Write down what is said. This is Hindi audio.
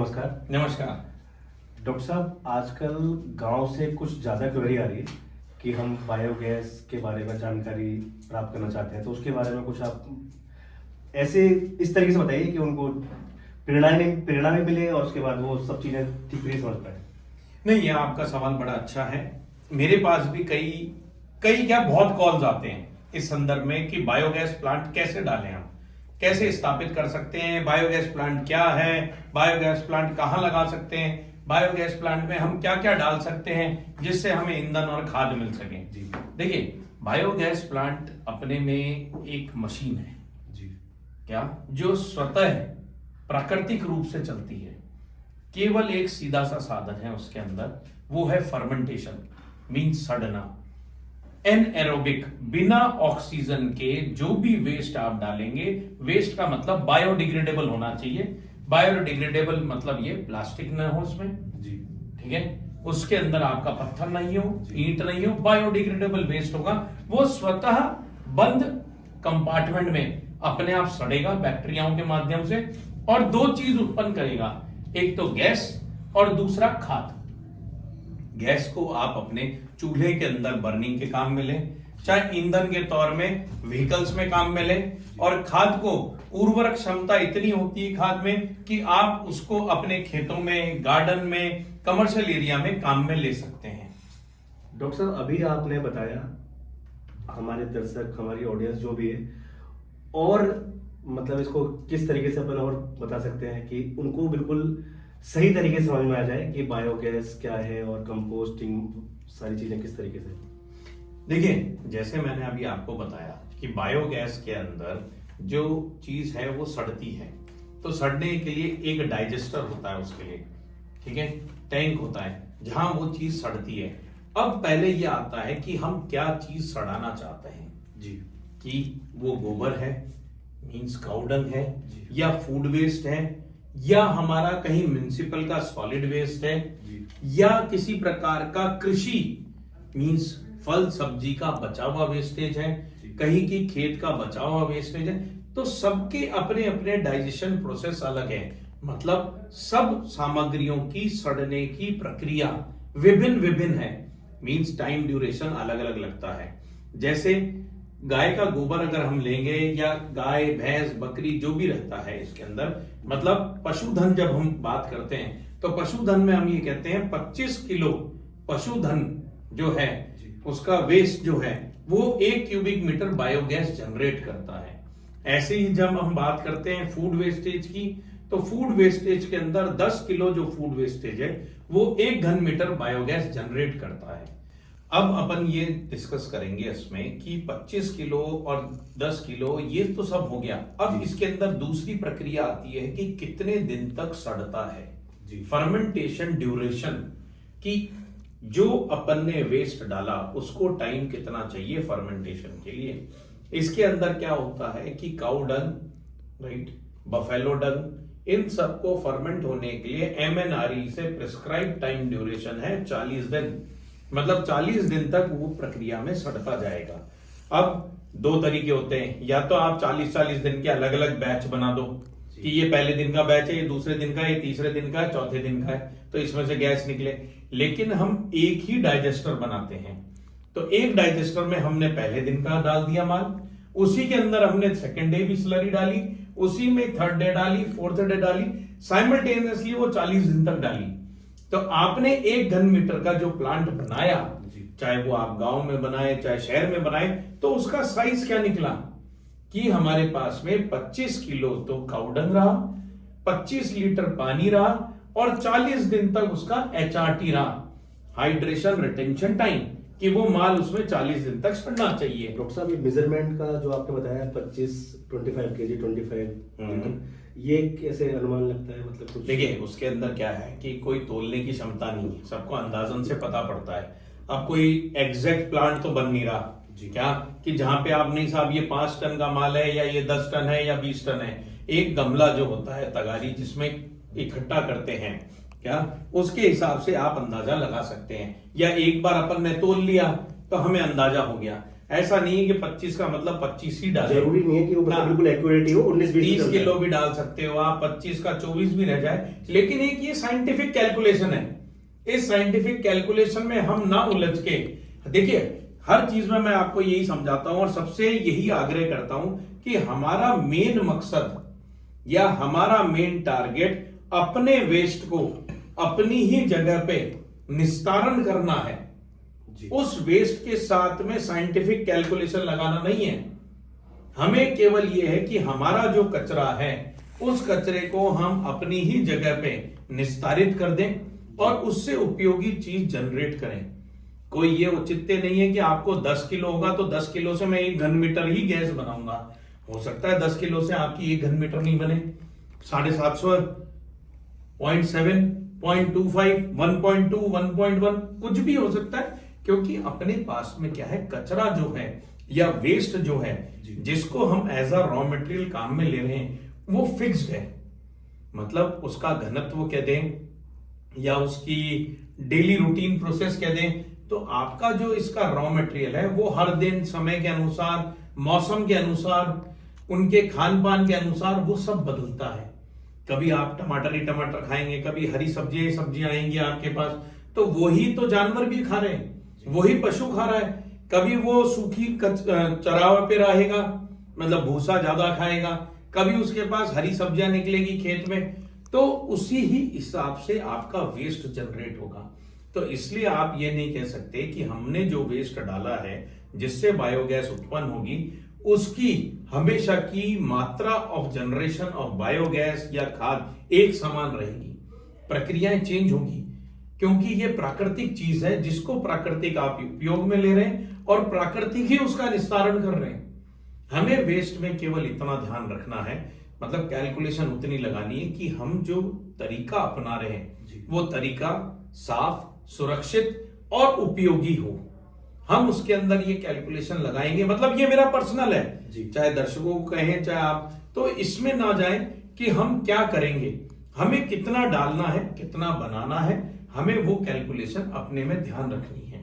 नमस्कार। नमस्कार। डॉक्टर साहब, आजकल गांव से कुछ ज़्यादा क्वेरी आ रही है कि हम बायोगैस के बारे में जानकारी प्राप्त करना चाहते हैं, तो उसके बारे में कुछ आप ऐसे इस तरीके से बताइए कि उनको प्रेरणा भी मिले और उसके बाद वो सब चीज़ें ठीक से समझ पाए। नहीं, ये आपका सवाल बड़ा अच्छा है। मेरे पास भी कई कई क्या बहुत कॉल्स आते हैं इस संदर्भ में कि बायोगैस प्लांट कैसे डालें, हम कैसे स्थापित कर सकते हैं, बायोगैस प्लांट क्या है, बायोगैस प्लांट कहाँ लगा सकते हैं, बायोगैस प्लांट में हम क्या क्या डाल सकते हैं जिससे हमें ईंधन और खाद मिल सके। जी देखिए, बायोगैस प्लांट अपने में एक मशीन है जी क्या जो स्वतः प्राकृतिक रूप से चलती है। केवल एक सीधा सा साधन है उसके अंदर, वो है फर्मेंटेशन, मींस सड़ना। एनएरोबिक, बिना ऑक्सीजन के जो भी वेस्ट आप डालेंगे, वेस्ट का मतलब बायोडिग्रेडेबल होना चाहिए। बायोडिग्रेडेबल मतलब ये प्लास्टिक न हो उसमें, जी ठीक है, उसके अंदर आपका पत्थर नहीं हो, ईंट नहीं हो, बायोडिग्रेडेबल वेस्ट होगा। वो स्वतः बंद कंपार्टमेंट में अपने आप सड़ेगा बैक्टीरियाओं के माध्यम से, और दो चीज उत्पन्न करेगा, एक तो गैस और दूसरा खाद। गैस को आप अपने चूल्हे के अंदर बर्निंग के काम में लें, चाहे ईंधन के तौर में व्हीकल्स में काम में लें, और खाद को उर्वरक क्षमता इतनी होती है खाद में कि आप उसको अपने खेतों में, गार्डन में, कमर्शियल एरिया में काम में ले सकते हैं। डॉक्टर साहब, अभी आपने बताया, हमारे दर्शक, हमारी ऑडियंस जो भी है, और मतलब इसको किस तरीके से अपन और बता सकते हैं कि उनको बिल्कुल सही तरीके से समझ में आ जाए कि बायोगैस क्या है और कंपोस्टिंग सारी चीजें किस तरीके से। देखिए, जैसे मैंने अभी आपको बताया कि बायोगैस के अंदर जो चीज है वो सड़ती है, तो सड़ने के लिए एक डाइजेस्टर होता है उसके लिए, ठीक है, टैंक होता है जहां वो चीज सड़ती है। अब पहले ये आता है कि हम क्या चीज सड़ाना चाहते हैं जी, कि वो गोबर है, मींस काउडंग है, जी। या फूड वेस्ट है, या हमारा कहीं म्युनिसिपल का सॉलिड वेस्ट है, जी। या किसी प्रकार का कृषि मींस फल सब्जी का बचा हुआ वेस्टेज है, कहीं की खेत का बचा हुआ वेस्टेज है। तो सबके अपने अपने डाइजेशन प्रोसेस अलग है, मतलब सब सामग्रियों की सड़ने की प्रक्रिया विभिन्न विभिन्न है, मींस टाइम ड्यूरेशन अलग अलग लगता है। जैसे गाय का गोबर अगर हम लेंगे, या गाय भैंस बकरी जो भी रहता है इसके अंदर, मतलब पशुधन जब हम बात करते हैं तो पशुधन में हम ये कहते हैं 25 किलो पशुधन जो है उसका वेस्ट जो है वो 1 क्यूबिक मीटर बायोगैस जनरेट करता है। ऐसे ही जब हम बात करते हैं फूड वेस्टेज की, तो फूड वेस्टेज के अंदर 10 किलो जो फूड वेस्टेज है वो 1 घन मीटर बायोगैस जनरेट करता है। अब अपन ये डिस्कस करेंगे इसमें कि 25 किलो और 10 किलो ये तो सब हो गया। अब इसके अंदर दूसरी प्रक्रिया आती है कि कितने दिन तक सड़ता है, फर्मेंटेशन ड्यूरेशन, कि जो अपन ने वेस्ट डाला उसको टाइम कितना चाहिए फर्मेंटेशन के लिए। इसके अंदर क्या होता है कि काउ डंग, राइट, बफेलो डंग, इन सबको फर्मेंट होने के लिए MNRE से प्रिस्क्राइब टाइम ड्यूरेशन है 40 दिन, मतलब 40 दिन तक वो प्रक्रिया में सड़ता जाएगा। अब दो तरीके होते हैं, या तो आप 40-40 दिन के अलग अलग बैच बना दो कि ये पहले दिन का बैच है, ये दूसरे दिन का है, ये तीसरे दिन का है, चौथे दिन का है, तो इसमें से गैस निकले। लेकिन हम एक ही डाइजेस्टर बनाते हैं, तो एक डाइजेस्टर में हमने पहले दिन का डाल दिया माल, उसी के अंदर हमने सेकेंड डे भी स्लरी डाली, उसी में थर्ड डे डाली, फोर्थ डे डाली, साइमल्टेनियसली वो 40 दिन तक डाली। तो आपने 1 घन मीटर का जो प्लांट बनाया, चाहे वो आप गांव में बनाए चाहे शहर में बनाए, तो उसका साइज क्या निकला कि हमारे पास में 25 किलो तो काउडंग रहा, 25 लीटर पानी रहा, और 40 दिन तक उसका HRT रहा, हाइड्रेशन रिटेंशन टाइम, कि वो माल उसमें 40 दिन तक सड़ना चाहिए। डॉक्टर साहब, ये मेजरमेंट का जो आपने बताया 25 kg 25 लीटर, ये कैसे अनुमान लगता है, मतलब कुछ? देखिए, उसके अंदर क्या है कि कोई तोलने की क्षमता नहीं है, सबको अंदाजन से पता पड़ता है। अब कोई एग्जैक्ट प्लांट तो बन नहीं रहा क्या कि जहां पे आप नहीं साहब ये 5 टन का माल है, या ये 10 टन है, या 20 टन है। एक गमला जो होता है तगारी जिसमें इकट्ठा करते हैं क्या, उसके हिसाब से आप अंदाजा लगा सकते हैं, या एक बार अपन ने तोल लिया तो हमें अंदाजा हो गया। ऐसा नहीं है कि 25 का मतलब 25 ही डाले। जरूरी नहीं है कि वो ना। बिल्कुल एक्यूरेट ही हो, 19-20 भी 30 चलता है। किलो भी डाल सकते हो आप, 25 का 24 भी रह जाए, लेकिन एक ये साइंटिफिक कैलकुलेशन है। इस साइंटिफिक कैलकुलेशन में हम ना उलझ के, देखिए हर चीज में मैं आपको यही समझाता हूं और सबसे यही आग्रह करता हूं कि हमारा मेन मकसद या हमारा मेन टारगेट अपने वेस्ट को अपनी ही जगह पे निस्तारण करना है। उस वेस्ट के साथ में साइंटिफिक कैलकुलेशन लगाना नहीं है। हमें केवल यह है कि हमारा जो कचरा है उस कचरे को हम अपनी ही जगह पे निस्तारित कर दें और उससे उपयोगी चीज जनरेट करें। कोई ये औचित्य नहीं है कि आपको 10 किलो होगा तो 10 किलो से मैं 1 घन मीटर ही गैस बनाऊंगा। हो सकता है 10 किलो से आपकी 1 घन मीटर नहीं बने, 750, 0.7, 0.25, 1.2, 1.1 कुछ भी हो सकता है, क्योंकि अपने पास में क्या है, कचरा जो है या वेस्ट जो है जिसको हम एज अ रॉ मटेरियल काम में ले रहे हैं वो फिक्स्ड है। मतलब उसका घनत्व कह दें या उसकी डेली रूटीन प्रोसेस कह दें, तो आपका जो इसका रॉ मटेरियल है वो हर दिन समय के अनुसार, मौसम के अनुसार, उनके खान पान के अनुसार वो सब बदलता है। कभी आप टमाटर ही टमाटर खाएंगे, कभी हरी सब्जियां आएंगी आपके पास, तो वही तो जानवर भी खा रहे हैं, वही पशु खा रहा है। कभी वो सूखी चरावे पे रहेगा, मतलब भूसा ज्यादा खाएगा, कभी उसके पास हरी सब्जियां निकलेगी खेत में, तो उसी ही हिसाब से आपका वेस्ट जनरेट होगा। तो इसलिए आप ये नहीं कह सकते कि हमने जो वेस्ट डाला है जिससे बायोगैस उत्पन्न होगी उसकी हमेशा की मात्रा ऑफ जनरेशन ऑफ बायोगैस या खाद एक समान रहेगी। प्रक्रियाएं चेंज होगी, क्योंकि ये प्राकृतिक चीज है जिसको प्राकृतिक आप उपयोग में ले रहे हैं और प्राकृतिक ही उसका निस्तारण कर रहे हैं। हमें वेस्ट में केवल इतना ध्यान रखना है, मतलब कैलकुलेशन उतनी लगानी है कि हम जो तरीका अपना रहे हैं वो तरीका साफ, सुरक्षित और उपयोगी हो। हम उसके अंदर ये कैलकुलेशन लगाएंगे, मतलब ये मेरा पर्सनल है, चाहे दर्शकों को कहें चाहे आप, तो इसमें ना जाए कि हम क्या करेंगे, हमें कितना डालना है, कितना बनाना है, हमें वो कैलकुलेशन अपने में ध्यान रखनी है।